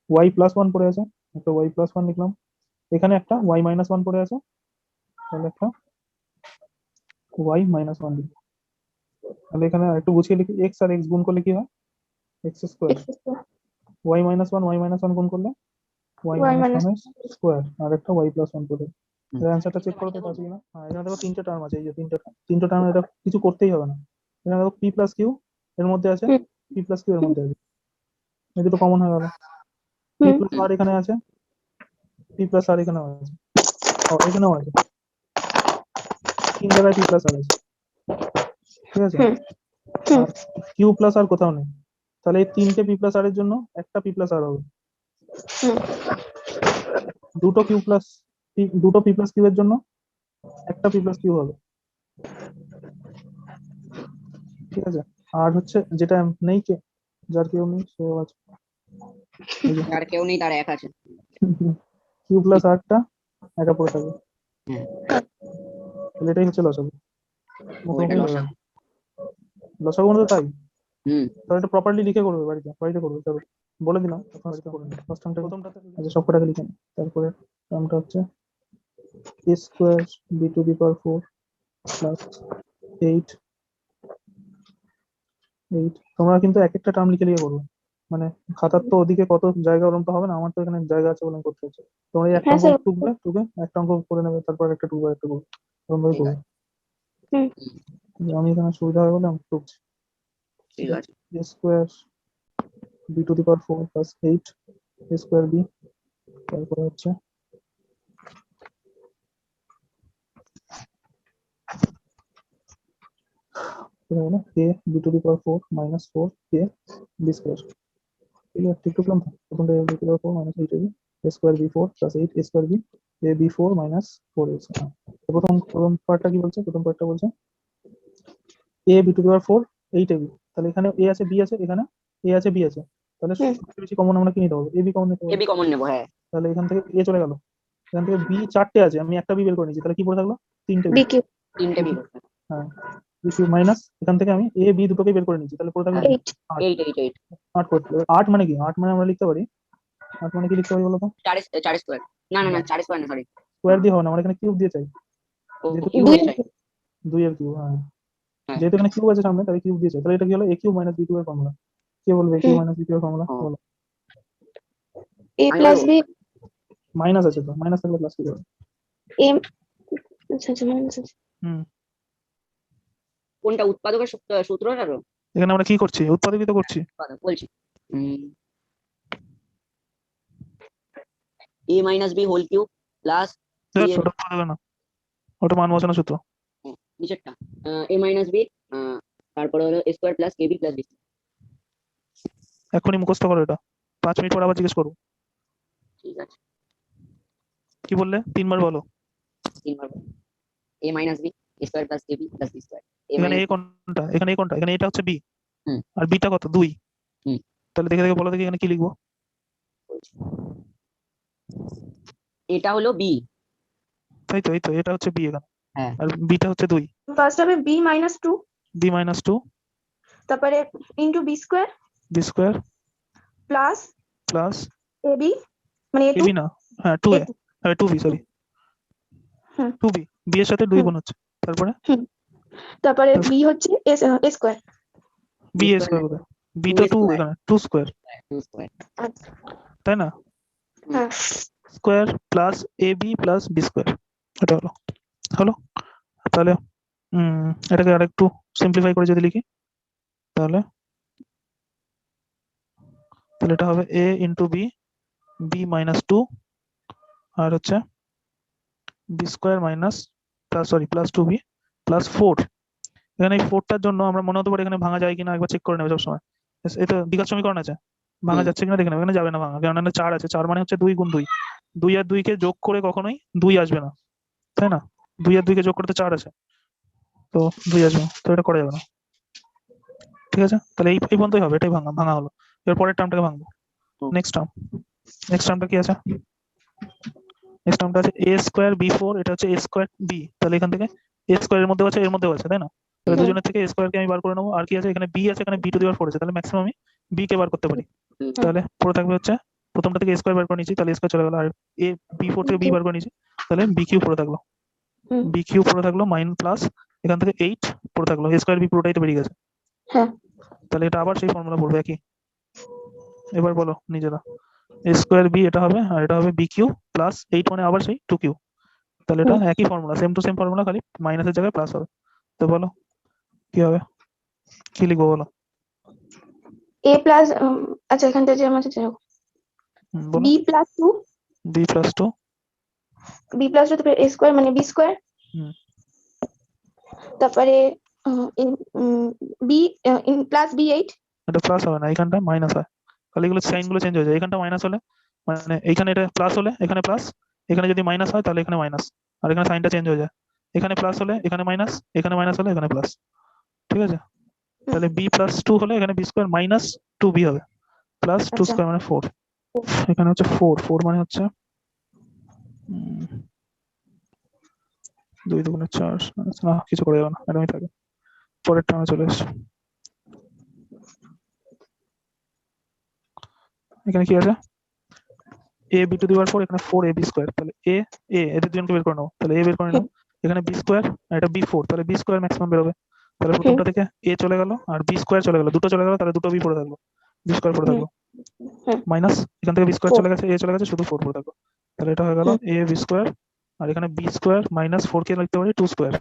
ওয়াই প্লাস ওয়ান পড়ে আছে, একটা ওয়াই প্লাস ওয়ান লিখলাম। এখানে একটা ওয়াই মাইনাস ওয়ান পড়ে আছে, তাহলে একটা ওয়াই মাইনাস ওয়ান লিখবো। তাহলে এখানে একটু গুছিয়ে লিখি, এক্স আর এক্স গুণ করলে কি হয়? X square. x square y minus one গুণ করলে y y minus minus one square, আর একটা ওয়াই প্লাস ওয়ান পড়ে। হুম। এর অ্যান্সারটা চেক করো তো আছে কিনা। হ্যাঁ, এখানে দেখো তিনটে টার্ম আছে, এই যে তিনটে টার্ম, এটা কিছু করতেই হবে না। এখানে দেখো পি প্লাস কিউ এর মধ্যে আছে, হুম। পি প্লাস কিউ এর মধ্যে আছে, এই দুটো কমন হয়ে গেল। পি হুম। প্লাস আর এখানে আছে, পি প্লাস আর এখানেও আছে, ও এখানেও আছে, তিন জায়গায় পি প্লাস আর আছে, ঠিক আছে? হুম। হুম। আর কিউ প্লাস আর কোথাও নেই, তাহলে এই তিনটে পি প্লাস আর এর জন্য একটা পি প্লাস আর হবে। হুম। দুটো কিউ প্লাস দুটো পি প্লাস কিউ এর জন্য একটা পি প্লাস কিউ হবে, ঠিক আছে? আর হচ্ছে যেটা নেই, কে যার কেউ নেই সেও আছে, এই যে যার কেউ নেই তার এক আছে। কিউ প্লাস আরটা একা পড়ে থাকবে, হ্যাঁ, তাহলে এটাই হচ্ছে লসাগু। ওইটা লসাগু। লসাগু মানে তো তাই। হুম। তাহলে এটা প্রপারলি লিখে করবে, বাড়িতে করবে, চলো বলে দিলাম, বাড়িতে করে নিই। ফার্স্ট টার্মটা প্রথমটাতে আচ্ছা সব কটাকে লিখে নিই। তারপরে টার্মটা হচ্ছে a square b two the power 4 plus 8 তোমরা কিন্তু এক একটা টার্ম লিখে লিখে করবে, মানে খাতার তো ওদিকে কত জায়গা ওরকম তো হবে না, আমার তো এখানে জায়গা আছে বলে আমি করতে হচ্ছে। তোমরা এই একটা হ্যাঁ অঙ্ক স্যার। টুকবে একটা অঙ্ক করে নেবে, তারপর একটা টুকবে একটা করবে, এরকম ভাবে ঠিক করবে। আছে। হুম। আমি এখানে সুবিধা হবে বলে আমি টুকছি। ঠিক আছে। a square b two the power 4 plus 8 a square b, তারপরে হচ্ছে a b two the power 4 minus 4 a b square. ঠিক টুকলাম তো, প্রথমটা a b two the power 4 minus 8 a square b 4 plus 8 a square b a b 4 minus 4 a square. প্রথম পার্টটা কি বলছে? প্রথম পার্টটা বলছে a b two the power 4 8 ab, তাহলে এখানে a আছে b আছে, এখানে a আছে b আছে, তাহলে হুম। সবচেয়ে বেশি কমন আমরা কি নিতে হবে? ab কমন নিতে হবে। এবি কমন নেবো, হ্যাঁ। তাহলে এখান থেকে a চলে গেল, এখান থেকে b চারটে আছে, আমি একটা b বের করে নিয়েছি, তাহলে কি পড়ে থাকলো? তিনটে b। bq তিনটে বি করতে। হ্যাঁ, b কিউব মাইনাস এখান থেকে আমি a b দুটোকে বের করে নিয়েছি, তাহলে পড়ে থাকলো 8 8। 8 8 পড়ে থাকলো। 8 মানে কি? 8 মানে আমরা লিখতে পারি, 8 মানে কি লিখতে পারি বলো তো? 4 স্কোয়ার। না না না, 4 স্কোয়ার না, সরি। স্কোয়ার দিয়ে হবে না, আমরা এখানে কিউব দিয়ে চাই, ও যেহেতু কিউ দুই হয়ে যায়। 2 এর কিউব। হ্যাঁ, হ্যাঁ। যেহেতু এখানে কিউব আছে সামনে, তাহলে কিউব দিয়ে চাই, তাহলে এটা কি হলো? a কিউব মাইনাস b কিউবের ফর্মুলা। কে বলবে a কিউব মাইনাস b কিউবের ফর্মুলা? ও। বলো। a আমি plus বলবো। b মাইনাস আছে তো, মাইনাস থাকলে প্লাস কি হবে? a আচ্ছা আচ্ছা মাইনাস আছে। হুম, কোনটা উৎপাদকের সূত্রটা তো এখানে আমরা কি করছি? উৎপাদকিত করছি। বলছি। a minus B whole cube plus ওটা উৎপাদক না, ওটা মান বসানো সূত্র। নিচেরটা a মাইনাস বি, তারপরে হলো a square plus ab plus b. এখনই মুখস্থ করো এটা, 5 মিনিট পর আবার জিজ্ঞেস করবো। ঠিক আছে, কি বললে? 3বার বলো। তিনবার বলো। a minus B square plus ab plus B square. এখানে a কোনটা? এখানে a কোনটা? এখানে এটা হচ্ছে b, হুম। আর b টা কত? 2। হুম। তাহলে দেখে দেখে বলো দেখি এখানে কি লিখবো? এটা হলো বি। তাই তো, এই তো এটা হচ্ছে b এখানে, হ্যাঁ। আর b টা হচ্ছে 2। ফার্স্ট হবে b minus 2 b মাইনাস 2 তারপরে into b square b square plus plus ab মানে a2 ab না, হ্যাঁ 2a, a2 হ্যাঁ 2b সরি, হুম 2b, b এর সাথে 2 হুম গুণ হচ্ছে, তারপরে হুম তারপরে b হচ্ছে a স্কয়ার b এর স্কোয়ার কোথায়? বি তো 2 square, এখানে 2 স্কয়ার 2 square, তাই না, হ্যাঁ square plus A B plus B square, এটা হলো হলো তাহলে এটাকে আরেকটু সিম্পলিফাই করে যদি লিখি তাহলে তাহলে এটা হবে a into b, b minus 2 আর হচ্ছে b square minus plus sorry plus 2b plus 4। এখানে এই 4টার জন্য আমরা মনে হতে পারে এখানে ভাঙা যায় কিনা একবার চেক করে নেবে সবসময়। এটা দ্বিঘাত সমীকরণ আছে, ভাঙা হুম। যাচ্ছে কিনা দেখে নেবে, এখানে যাবে না ভাঙা, কারণ এখানে 4 আছে, 4 মানে হচ্ছে 2 গুণ 2, 2 আর 2 কে যোগ করে কখনোই 2 আসবে না, তাই না, 2 আর 2 কে যোগ করতে 4 আছে, তো 2 আসবে না, তো এটা করা যাবে না। ঠিক আছে, তাহলে এই পর্যন্তই হবে, এটাই ভাঙা ভাঙা হলো। এর পরের টার্মটাকে ভাঙবো। হুম। নেক্সট টার্মটা কি আছে, নেক্সট টার্মটা আছে a স্কয়ার b4, এটা হচ্ছে a স্কয়ার b, তাহলে এখান থেকে a স্কয়ার এর মধ্যে আছে, এর মধ্যেও আছে, তাই না, তাহলে হুম। দুজনের থেকে a স্কয়ার কে আমি বার করে নেবো। আর কি আছে এখানে b আছে, এখানে b টু দি পাওয়ার 4 আছে, তাহলে ম্যাক্সিমাম আমি b কে বার করতে পারি। হুম। তাহলে পুরো থাকবে হচ্ছে প্রথমটা থেকে a স্কয়ার বার করে নিয়েছি, তাহলে a স্কয়ার চলে গেল, আর a b4 থেকে b বার করে নিয়েছি, তাহলে b কিউব পড়ে থাকলো, হুম। b কিউব পড়ে থাকলো মাইন প্লাস এখান থেকে 8 পড়ে থাকলো, a স্কয়ার b পুরোটাই তো বেরিয়ে গেছে। হ্যাঁ তাহলে এটা আবার সেই ফর্মুলা পড়বে একই। এবার বলো নিজেরা, a স্কয়ার b এটা হবে, আর এটা হবে b কিউব প্লাস 8 মানে আবার সেই 2 কিউব, তাহলে এটা একই formula, same to same formula, খালি মাইনাসের জায়গায় প্লাস হবে। তো বলো কি হবে, কি লিখবো বলো, এ প্লাস আচ্ছা এখান থেকে যে আমার বলো b plus 2 b plus 2, b plus 2 তারপরে এ স্কোয়ার মানে বি স্কোয়ার, হুম। তারপরে বি প্লাস বি8 এটা প্লাস হবে না, এখানটা মাইনাস হয়, খালি এগুলো সাইন গুলো চেঞ্জ হয়ে যায়, এখানটা মাইনাস হলে মানে এইখানে এটা প্লাস হলে এখানে প্লাস, এখানে যদি মাইনাস হয় তাহলে এখানে মাইনাস, আর এখানে সাইনটা চেঞ্জ হয়ে যায়, এখানে প্লাস হলে এখানে মাইনাস, এখানে মাইনাস হলে এখানে প্লাস। ঠিক আছে, তাহলে b প্লাস 2 হলে এখানে b স্কয়ার মাইনাস 2b হবে, প্লাস 2 আচ্ছা স্কয়ার মানে 4, এখানে হচ্ছে 4, 4 মানে হচ্ছে 2 দুগুণে 4, না কিছু করে যাবে না, এরকমই থাকে। পরের টার্মে চলে এসছে, এখানে কি আছে a b two the power 4, এখানে 4ab স্কয়ার, তাহলে a এদের দুজনকে বের করে নাও, তাহলে a বের করে নাও, এখানে b স্কয়ার আর এটা b4, তাহলে b স্কয়ার ম্যাক্সিমাম বের হবে, তাহলে প্রথমটা থেকে a চলে গেল আর b স্কয়ার চলে গেল, দুটো চলে গেল, তাহলে দুটো b পড়ে থাকলো, b স্কয়ার পড়ে থাকলো, মাইনাস এখান থেকে b স্কয়ার চলে গেছে, a চলে গেছে, শুধু 4 পড়ে থাকলো, তাহলে এটা হয়ে গেল a b স্কয়ার, আর এখানে b স্কয়ার মাইনাস 4 কে লিখতে পারি 2 স্কয়ার,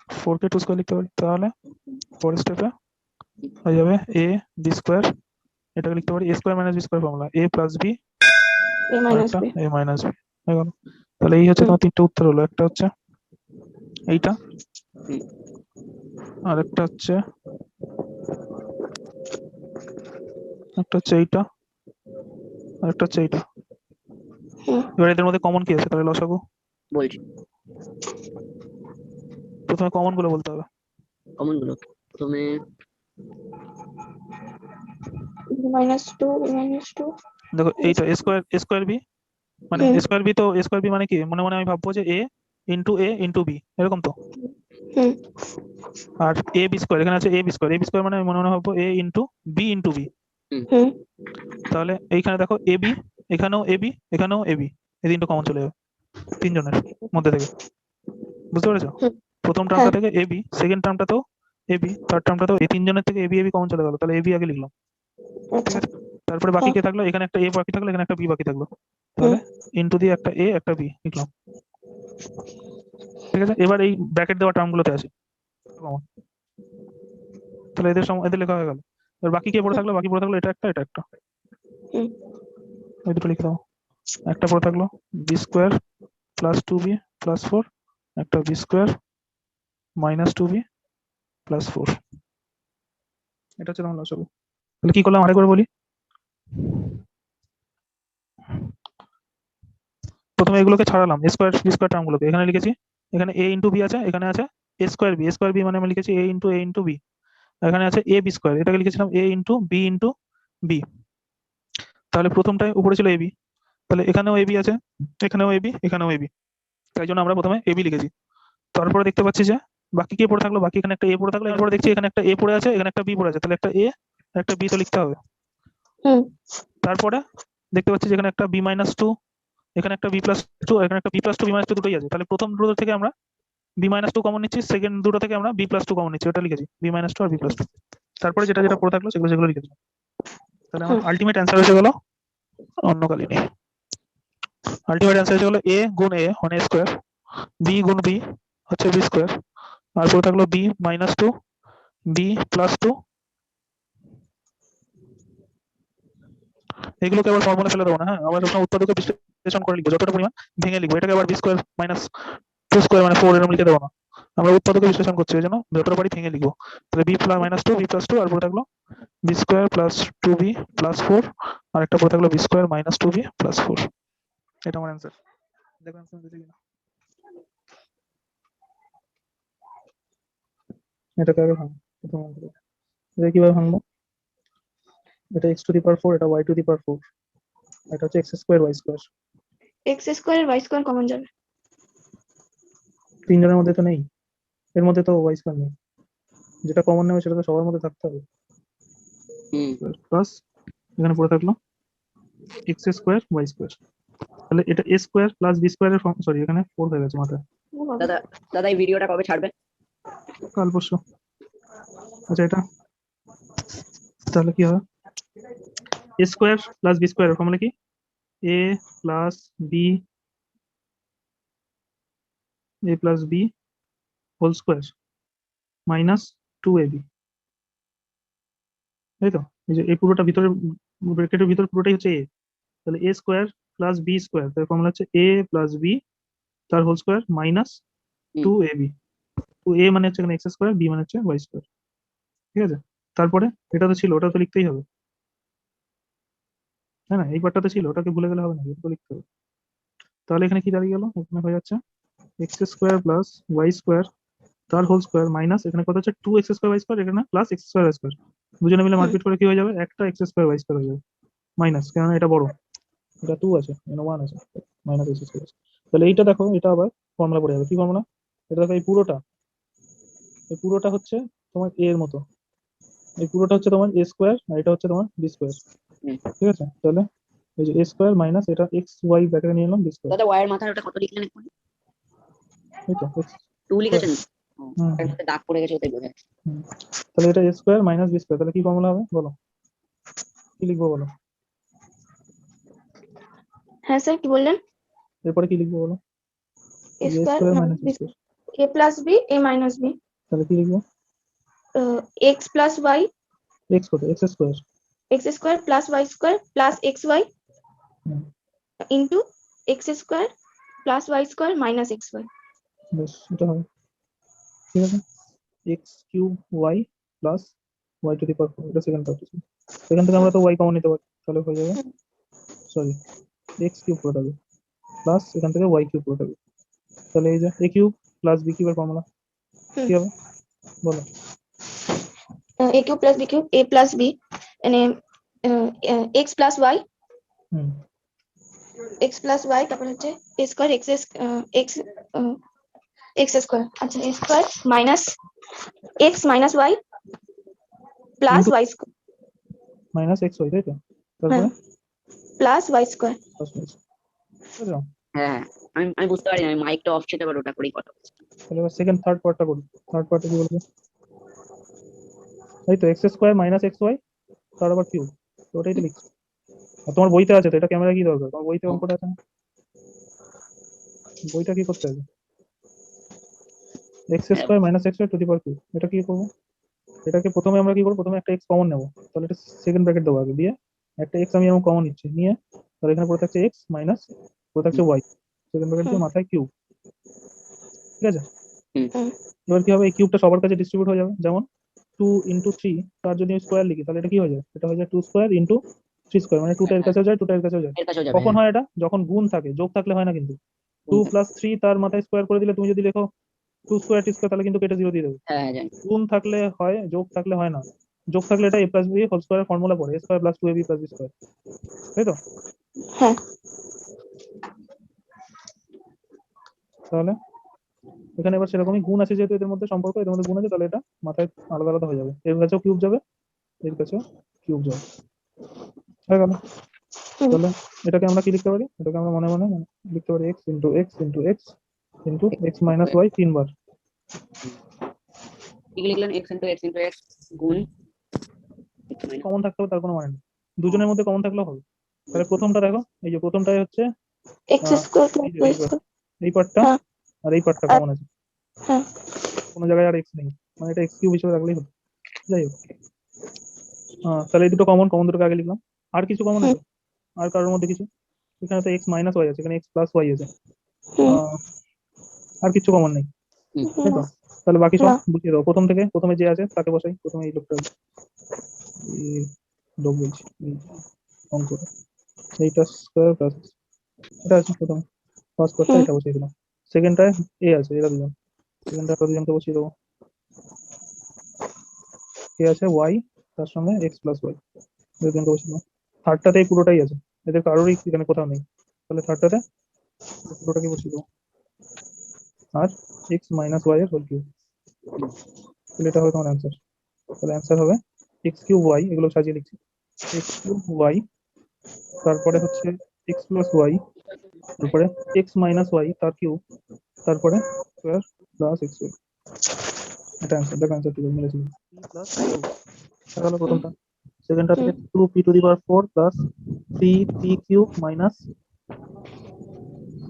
4 কে 2 স্কয়ার লিখতে পারি, তাহলে পরের স্টেপে হয়ে যাবে a b স্কয়ার, এটাকে লিখতে পারি a square minus b square formula, a plus b A minus আরেকটা বি a মাইনাস b হয়ে গেল। তাহলে এই হচ্ছে তোমার তিনটে উত্তর হলো, একটা হচ্ছে এইটা, আর একটা হচ্ছে এইটা, আর একটা হচ্ছে এইটা। এবার এদের মধ্যে কমন কি আছে, তাহলে লসাগু বলছি প্রথমে কমন গুলো বলতে হবে। কমন গুলো প্রথমে -2 দেখো এইটা a স্কয়ার b, মানে a স্কয়ার b, তো a স্কয়ার b মানে কি, মনে মনে আমি ভাববো যে a ইনটু b এরকম তো, আর a b স্কয়ার, এখানে আছে a b স্কয়ার মানে আমি মনে মনে ভাববো a ইনটু b, তাহলে এইখানে দেখো a b, এখানেও a b, এখানেও a b, এই তিনটা কমন চলে যাবে তিনজনের মধ্যে থেকে, বুঝতে পেরেছো, প্রথম টার্মটা থেকে a b, সেকেন্ড টার্মটাতেও a b, থার্ড টার্মটাতেও এই তিনজনের থেকে a b কমন চলে গেল, তাহলে a b আগে লিখলাম, ঠিক আছে, তারপরে বাকি কে থাকলো, এখানে একটা a বাকি থাকলো, এখানে একটা b বাকি থাকলো, তাহলে ইনটু দিয়ে একটা a একটা b লিখলাম, ঠিক আছে। এবার এই ব্র্যাকেট দেওয়া টার্মগুলোতে আসি, তাহলে এদের লেখা হয়ে গেল, এবার বাকি কে পড়ে থাকলো, বাকি পড়ে থাকলো এটা একটা এটা একটা, এই দুটো লিখে দাও, একটা পড়ে থাকলো b square plus 2b plus 4, একটা b square minus 2b plus 4, এটা হচ্ছে তোমার লসাগু। তাহলে কি করলাম আরেকবার বলি, প্রথমে এগুলোকে ছাড়ালাম, a স্কয়ার b স্কয়ার টার্মগুলোকে এখানে লিখেছি, এখানে a ইনটু b আছে, এখানে আছে a স্কয়ার b মানে আমি লিখেছি a ইনটু b, এখানে আছে a b স্কয়ার, এটাকে লিখেছিলাম a ইনটু b, তাহলে প্রথমটায় উপরে ছিল ab, তাহলে এখানেও ab আছে, এখানেও ab, এখানেও ab, তাই জন্য আমরা প্রথমে ab লিখেছি। তারপরে দেখতে পাচ্ছি যে বাকি কে পড়ে থাকলো, বাকি এখানে একটা a পড়ে থাকলো, এরপর দেখছি এখানে একটা a পড়ে আছে, এখানে একটা b পড়ে আছে, তাহলে একটা a একটা b তো লিখতে হবে। তারপরে দেখতে পাচ্ছি যে এখানে একটা b-2, এখানে একটা b+2, এখানে একটা b+2 b-2 দুটোই আছে, তাহলে প্রথম দুটো থেকে আমরা বি মাইনাস টু কমন নিচ্ছি, সেকেন্ড দুটো থেকে আমরা বি প্লাস টু কমন নিচ্ছি, ওটা লিখেছি বি মাইনাস টু আর বি প্লাস টু। তারপরে যেটা যেটা পড়ে থাকলো সেগুলো সেগুলো লিখেছি। তাহলে আমার আলটিমেট অ্যান্সার এসে গেল, অন্য কালি নেই, আলটিমেট অ্যান্সার এসে গেল এ গুণ এ মানে স্কোয়ার, বি গুণ বি হচ্ছে বি স্কোয়ার, আর পরে থাকলো b minus two, b plus two, এগুলোকে আবার ফর্মুলা ফেলে দেবো না। হ্যাঁ, আমরা সবসময় উৎপাদকে বিশ্লেষণ করে লিখবো, যতটা পরিমাণ ভেঙে লিখবো, এটাকে আবার b square minus two square মানে 4 এরকম লিখে দেবো না, আমরা উৎপাদকে বিশ্লেষণ করছি ওই জন্য যতটা পারি ভেঙে লিখবো। তাহলে b plus minus two, b plus two, আর পরে থাকলো b square plus two b plus 4, আর একটা পরে থাকলো b square minus two b plus 4। এটা আমার অ্যান্সার। দেখো অ্যান্সার দিতে কিনা, এটাকে আগে ভাঙবো, প্রথম অঙ্কটা এটা কিভাবে ভাঙবো, এটা x টু দি পাওয়ার 4, এটা y টু দি পাওয়ার 4, এটা হচ্ছে x square y square. X square আর ওয়াই স্কোয়ার কমন যাবে। তিনজনের মধ্যে তো নেই, এর মধ্যে তো y স্কয়ার নেই, যেটা কমন নেবে সেটা তো সবার মধ্যে থাকতে হবে। প্লাস এখানে পড়ে থাকলো x স্কয়ার y স্কয়ার, তাহলে এটা a স্কয়ার প্লাস b স্কয়ারের ফর্ম, সরি এখানে 4 হয়ে গেছে মাথায়। ও বাবা। দাদা দাদা এই ভিডিওটা কবে ছাড়বে? কাল পরশু। আচ্ছা এটা তাহলে কি হবে, a স্কয়ার প্লাস b স্কয়ারের ফর্মুলা কি, a plus b, a plus b whole square minus 2ab, তাই তো? এই যে এই পুরোটা ভিতরে ব্র্যাকেটের ভিতর পুরোটাই হচ্ছে a, তাহলে a square plus b square, তার ফর্মুলা হচ্ছে a প্লাস b তার হোল স্কয়ার মাইনাস 2ab। তো a মানে হচ্ছে এখানে x স্কয়ার, b মানে হচ্ছে y স্কয়ার, ঠিক আছে? তারপরে এটা তো ছিল, ওটা তো লিখতেই হবে, তাই না? এই পার্টটা তো ছিল, ওটাকে ভুলে গেলে হবে না, এটা তো লিখতে হবে। তাহলে এখানে কি দাঁড়িয়ে গেল, এখানে হয়ে যাচ্ছে x square plus y square তার হোল স্কয়ার মাইনাস এখানে কত হচ্ছে 2x স্কয়ার y স্কয়ার, এখানে plus x square y square, দুজনে মিলে মারপিট করে কি হয়ে যাবে, একটা x স্কয়ার y স্কয়ার হয়ে যাবে মাইনাস, কারণ এটা বড়, এটা 2 আছে, এখানে 1 আছে, মাইনাস x স্কয়ার। তাহলে এইটা দেখো, এটা আবার ফর্মুলা পড়ে যাবে, কি ফর্মুলা, এটা দেখো এই পুরোটা হচ্ছে তোমার a এর মতো, এই পুরোটা হচ্ছে তোমার a স্কয়ার আর এটা হচ্ছে তোমার b স্কয়ার, ঠিক আছে? তাহলে এই যে a স্কয়ার মাইনাস এটা x y ব্র্যাকেটে নিয়ে এলাম b স্কয়ার, দাদা ওয়াইয়ের মাথায় ওটা কত লিখলেন একটু? এই তো x, 2 লিখেছেন? হুম, এর মধ্যে দাগ পড়ে গেছে ওটাই বোঝা যাচ্ছে। তাহলে এটা a square minus b square, তাহলে কি ফর্মুলা হবে বলো, কি লিখবো বলো, হ্যাঁ স্যার কি বললেন? এরপরে কি লিখবো বলো, a a square square minus b minus square, a plus b a minus b তাহলে কি লিখবো, এক্স প্লাস ওয়াই x কত, x square, x square plus Y square plus x y hmm, into x square plus Y square minus x y. বেশ এটা হবে, ঠিক আছে? x cube y plus y to the power 4, এটা second part, সেখান থেকে আমরা তো y কমন নিতে পারি, তাহলে হয়ে যাবে, সরি x কিউব পুরো থাকবে প্লাস এখান থেকে y কিউব পুরো থাকবে, তাহলে এই যে a কিউব প্লাস b কিউবের ফর্মুলা কি হবে বলো, A cube plus B cube A plus B মানে এক্স প্লাস ওয়াই হুম, এক্স প্লাস ওয়াই তারপর হচ্ছে A square X X X square, আচ্ছা A square minus X minus Y plus into Y square minus x y, তাই তো? তারপরে plus Y square. Plus y, বুঝছো? হ্যাঁ আমি বুঝতে পারি না, আমি মাইকটা অফ ছিল এবার ওটা করেই কথা বলছি। তাহলে এবার সেকেন্ড থার্ড পার্টটা করি, থার্ড পার্টে কি বলবো, এই তো x square minus x y তার আবার কিউব, তো ওটাই তো লিখছি, আর তোমার বইতে আছে তো, এটা ক্যামেরা কি দরকার, তোমার বইতে অঙ্কটা আছে না, বইটা কি করতে হবে, x square minus x y to the power cube, এটা কি করবো, এটাকে প্রথমে আমরা কি করবো, প্রথমে একটা x কমন নেবো, তাহলে এটা সেকেন্ড ব্র্যাকেট দেবো আগে, দিয়ে একটা x আমি এমন কমন নিচ্ছি, নিয়ে তাহলে এখানে পড়ে থাকছে x মাইনাস পড়ে থাকছে y, সেকেন্ড ব্র্যাকেট দিয়ে মাথায় কিউব, ঠিক আছে? এবার কি হবে, এই কিউবটা সবার কাছে ডিস্ট্রিবিউট হয়ে যাবে, যেমন 2 ইন্টু 3, তার যদি স্কোয়ার লিখি তাহলে এটা কি হয়ে যায়, এটা হয়ে যায় 2 স্কোয়ার ইন্টু 3 স্কোয়ার, মানে 2টা এর কাছেও যায় 2টা এর কাছেও যায়। এর কাছেও যাবে। কখন হয় এটা, যখন গুণ থাকে, যোগ থাকলে হয় না কিন্তু, 2 প্লাস 3 তার মাথায় স্কোয়ার করে দিলে তুমি যদি লেখো 2 স্কোয়ার টি স্কোয়ার, তাহলে কিন্তু কেটে 0 দিয়ে দেবে, হ্যাঁ হ্যাঁ জানি। গুণ থাকলে হয়, যোগ থাকলে হয় না, যোগ থাকলে এটা a প্লাস b হোল স্কয়ারের ফর্মুলা পড়ে, a square plus 2ab plus b square, তাই তো? হ্যাঁ তাহলে এখানে এবার সেরকমই গুণ আছে, যেহেতু এদের মধ্যে সম্পর্ক, এদের মধ্যে গুণ আছে, তাহলে এটা মাথায় আলাদা আলাদা হয়ে যাবে, এর কাছেও কিউব যাবে, এর কাছেও কিউব যাবে, হয়ে গেল। তাহলে এটাকে আমরা কি লিখতে পারি, এটাকে আমরা মনে মনে লিখতে পারি x into x into x into x minus y 3 বার, কি লিখলেন x ইনটু x গুণ x minus কমন থাকতে হবে তার কোনো মানে নেই, দুজনের মধ্যে কমন থাকলেও হবে। তাহলে প্রথমটা দেখো, এই যে প্রথমটাই হচ্ছে এক্স স্কোয়ার প্লাস এই যে ওয়াই স্কোয়ার। এই পার্টটা হ্যাঁ আর এই পার্টটা আর কমন আছে, হ্যাঁ কোনো জায়গায় আর এক্স নেই, মানে এটা এক্স কিউব হিসেবে রাখলেই হতো। যাই হোক, তাহলে এই দুটো কমন, কমন দুটোকে আগে লিখলাম। আর কিছু কমন আছে? আর কারোর মধ্যে কিছু? এখানে তো এক্স মাইনাস ওয়াই আছে, এখানে এক্স প্লাস ওয়াই আছে। হুম আহ, আর কিছু কমন নেই, হুম, তাই তো? না তাহলে বাকি সব না বসিয়ে দাও, প্রথম থেকে প্রথমে যে আছে তাকে বসাই। প্রথমে এই লোকটা, এই লোক বলছি, এই অঙ্কটা, এইটা স্কোয়ার প্লাস এটা আছে প্রথমে, ফার্স্ট পার্টটা হুম এটা বসিয়ে দিলাম। সেকেন্ডটায় এ আছে, এরা দুজন, সেকেন্ডটা দুজনকে বসিয়ে দেবো। এ আছে ওয়াই, তার সঙ্গে এক্স প্লাস ওয়াই, দুজনকে বসিয়ে দেবো। থার্ডটাতে এই পুরোটাই আছে, এদের কারোরই এখানে কোথাও নেই, তাহলে থার্ডটাতে পুরোটাকে বসিয়ে দেবো। আর এক্স মাইনাস ওয়াই এর হোল কিউব, হুম, তাহলে এটা হবে তোমার অ্যান্সার। তাহলে অ্যান্সার হবে এক্স কিউব ওয়াই, এগুলো সাজিয়ে লিখছি, এক্স কিউব ওয়াই, তারপরে হচ্ছে এক্স প্লাস ওয়াই, তারপরে এক্স মাইনাস ওয়াই তার কিউব, তারপরে স্কোয়ার প্লাস এক্স ওয়াই। এটা অ্যান্সার, দেখো অ্যান্সার ঠিক মিলেছিল। পি প্লাস টু, এটা হলো প্রথমটা। সেকেন্ডটা থেকে two P to the power four plus three P cube minus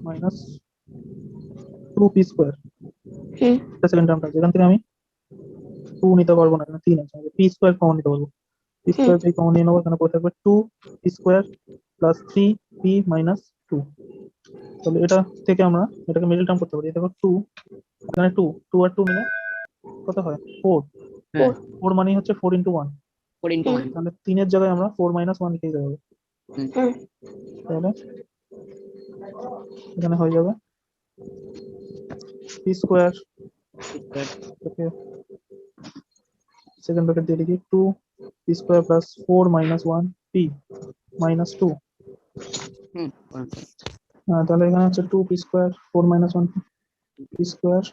minus two P square, হুম এটা সেকেন্ড টার্মটা। যেখান থেকে আমি টু নিতে পারবো না, এখানে তিন আছে, পি স্কোয়ার কমন নিতে পারবো। পি হুম স্কোয়ার যদি কমন নিয়ে নেবো, এখানে পড়ে থাকবে two P square plus three p minus two. তাহলে এটা থেকে আমরা এটাকে মিডল টার্ম করতে পারি। দেখো টু, এখানে টু, টু আর টু মিলে কত হয়? ফোর। হ্যাঁ ফোর মানে হচ্ছে ফোর ইন্টু ওয়ান, 4 into হুম 1 তাহলে তিনের জায়গায় আমরা ফোর মাইনাস ওয়ান লিখে দেবো। হুম তাহলে এখানে হয়ে যাবে P square, square second bracket দিয়ে লিখি two P square plus four minus one P minus two. হুম তাহলে এখানে হচ্ছে two P square four minus one P square,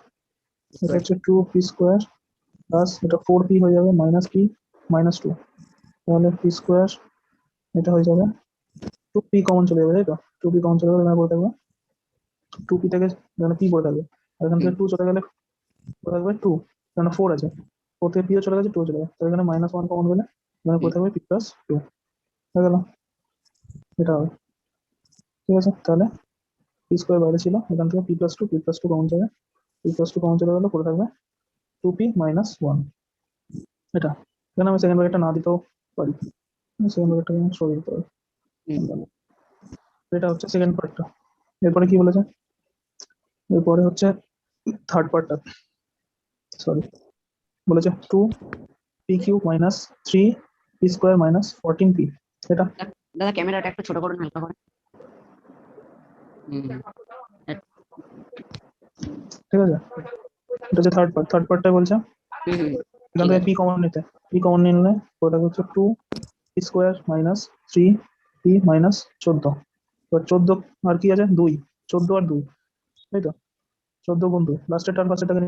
এটা হচ্ছে টু পি স্কোয়ার প্লাস এটা ফোর পি হয়ে যাবে মাইনাস পি মাইনাস টু, তাহলে পি স্কোয়ার এটা হয়ে যাবে টু পি কমন চলে যাবে, তাই তো? টু পি কমন চলে গেলে এখানে পড়ে থাকবে টু পি থেকে, এখানে পি পড়ে থাকবে, আর এখান থেকে টু চলে গেলে পড়ে থাকবে টু, কারণ ফোর আছে, ফোর থেকে পিও চলে গেছে, টু চলে গেছে, তাহলে এখানে মাইনাস ওয়ান কমন গেলে এখানে পড়ে থাকবে পি প্লাস টু, হয়ে গেল। এটা হবে, ঠিক আছে? তাহলে পি স্কোয়ার বাইরে ছিল, এখান থেকে পি প্লাস টু কমন যাবে, পি প্লাস টু কমন চলে গেলে পড়ে থাকবে টু পি মাইনাস ওয়ান। এটা এখানে আমি সেকেন্ড ব্র্যাকেটটা না দিতেও পারি, সেকেন্ড ব্র্যাকেটটা সরিয়ে দিতে পারি। এটা হচ্ছে সেকেন্ড পার্টটা। এরপরে কি বলেছে? এরপরে হচ্ছে থার্ড পার্টটা, সরি, বলেছে two p cube minus three p square minus fourteen p. এটা দাদা ক্যামেরাটা একটু ছোট করুন হালকা করে হুম ঠিক আছে, এটা হচ্ছে থার্ড পার্ট। থার্ড পার্টটা বলছে হুম এখান ঠিক থেকে আছে পি কমন নিতে, পি কমন নিলে ওটা হচ্ছে two P square minus three p minus 14। এবার 14 আর কি আছে? দুই, 14 আর দুই, তাই তো? 14 গুণ দুই, লাস্টেরটা আর ফার্স্টেরটাকে,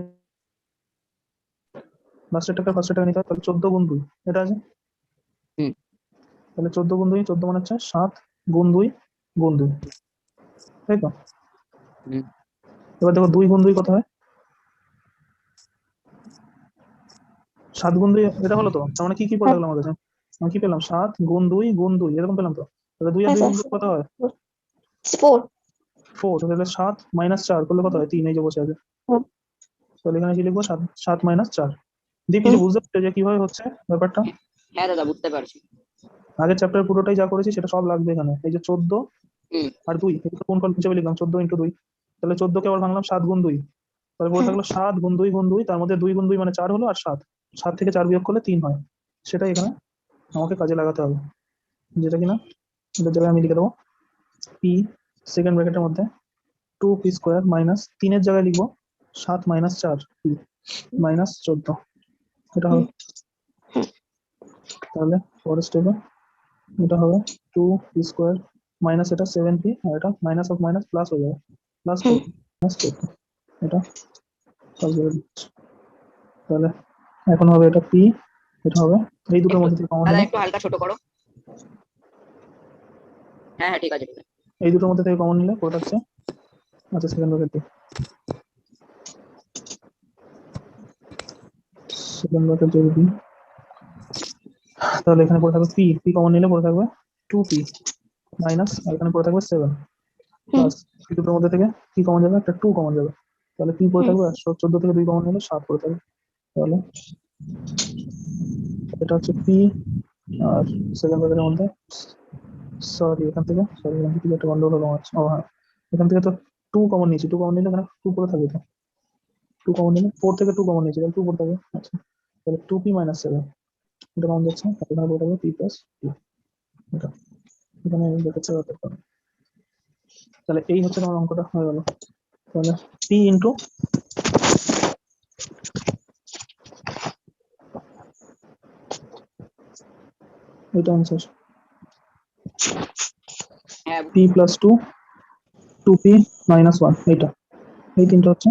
লাস্টেরটাকে ফার্স্টেরটাকে নিতে হয়, তাহলে 14 গুণ দুই এটা আছে। হুম তাহলে 14 গুণ দুই, 14 মানে হচ্ছে 7 গুণ দুই গুণ দুই, তাই তো? হুম এবার দেখো দুই গুণ দুই কত হয়? 7 গুণ দুই, এটা হলো তো, তার মানে কি কি পড়ে হ্যাঁ থাকলো আমার কাছে? আমি কি পেলাম? 7 গুণ দুই এরকম পেলাম তো। তাহলে দুই আর হ্যাঁ দুই স্যার গুণ করলে কত হয়? ফোর। ফোর। তাহলে 7 মাইনাস 4 করলে কত হয়? 3, এই যে বসে আছে। হুম তাহলে এখানে কি লিখবো? 7, 7 মাইনাস 4। দিয়ে কিছু হুম বুঝতে পারছো যে কিভাবে হচ্ছে ব্যাপারটা? হ্যাঁ দাদা বুঝতে পারছি আগের চ্যাপ্টার পুরোটাই যা করেছি সেটা সব লাগবে এখানে। এই যে 14 হুম আর 2, এটা কোন ফল হিসেবে লিখলাম? 14 ইন্টু 2, তাহলে 14 কে আবার ভাঙলাম 7 গুণ 2, তাহলে পড়ে হ্যাঁ থাকলো 7 গুণ 2 গুণ 2, তার মধ্যে 2 গুণ 2 মানে 4 হলো, আর 7, 7 থেকে 4 বিয়োগ করলে 3 হয়। সেটাই এখানে আমাকে কাজে লাগাতে হবে, যেটা কিনা এটার জায়গায় আমি লিখে দেবো পি সেকেন্ড ব্র্যাকেটের মধ্যে টু পি স্কোয়ার মাইনাস, তিনের জায়গায় লিখবো 7 মাইনাস 4 পি মাইনাস 14, এটা হবে। তাহলে পরের স্টেপে এটা হবে টু পি স্কোয়ার মাইনাস এটা 7 পি, আর এটা মাইনাস অফ মাইনাস প্লাস হয়ে যাবে, প্লাস হুম 4 প্লাস 4, এটা প্লাস করে দিচ্ছি। তাহলে এখন হবে এটা পি, এটা হবে এই দুটোর একটু মধ্যে থেকে কমন দাদা নিলে, একটু হালকা ছোট করো হ্যাঁ হ্যাঁ ঠিক আছে ঠিক আছে এই দুটোর মধ্যে থেকে কমন নিলে কোটা হচ্ছে, আচ্ছা সেকেন্ড ব্র্যাকেট দিয়ে সেকেন্ড ব্র্যাকেট যদি দিই তাহলে এখানে পড়ে থাকবে পি, পি কমন নিলে পড়ে থাকবে 2p মাইনাস এখানে পড়ে থাকবে 7 প্লাস এই দুটোর মধ্যে থেকে কি কমন যাবে, একটা 2 কমন যাবে, তাহলে পি পড়ে থাকবে 14 থেকে 2 কমন নিলে 7 পড়ে থাকবে। তাহলে এটা হচ্ছে পি আর সেকেন্ড ব্র্যাকেটের মধ্যে সরি এখান থেকে একটা গন্ডগোল হলো আছে। ও হ্যাঁ, এখান থেকে তো 2 কমন নিয়েছি, 2 কমন নিলে এখানে 2 পড়ে থাকবে, তো 2 কমন নিলে 4 থেকে 2 কমন নিয়েছি তাহলে 2 পড়ে থাকবে। আচ্ছা, তাহলে 2p মাইনাস 7 এটা কমন যাচ্ছে, এখানে পড়ে থাকবে p প্লাস 2। এটা এখানে ব্র্যাকেট ছাড়া করতে হবে। তাহলে এই হচ্ছে আমার অঙ্কটা হয়ে গেল। তাহলে p ইন্টু এটা आंसर হ্যাঁ p প্লাস 2 2p মাইনাস 1 এটা এই তিনটা হচ্ছে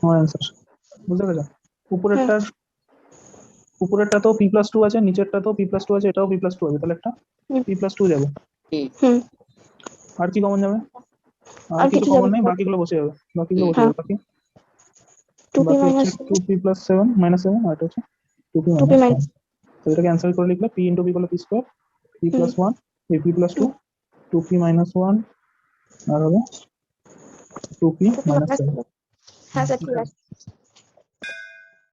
আমার आंसर। বুঝতে পেরেছো? উপরেরটা তো p প্লাস 2 আছে, নিচেরটা তো p প্লাস 2 আছে, এটাও p প্লাস 2 আছে, তাহলে একটা p প্লাস 2 যাবে। আর কি কমন যাবে? আর আর কিছু কিছু কমন যাবে নেই, না। বাকিগুলো বসে যাবে, বাকিগুলো বসে হ্যাঁ। যাবে। বাকি 2p বাকি হচ্ছে মাইনাস 2p প্লাস 7 মাইনাস 7 আর এটা হচ্ছে 2p 2p মাইনাস 1। মাইনাস তো এটা ক্যান্সেল করে লিখলে p ইনটু p করলে p স্কয়ার, p প্লাস 1 এই p প্লাস 2 2p মাইনাস 1 আর হবে 2p মাইনাস 7। হ্যাঁ স্যার ঠিক আছে।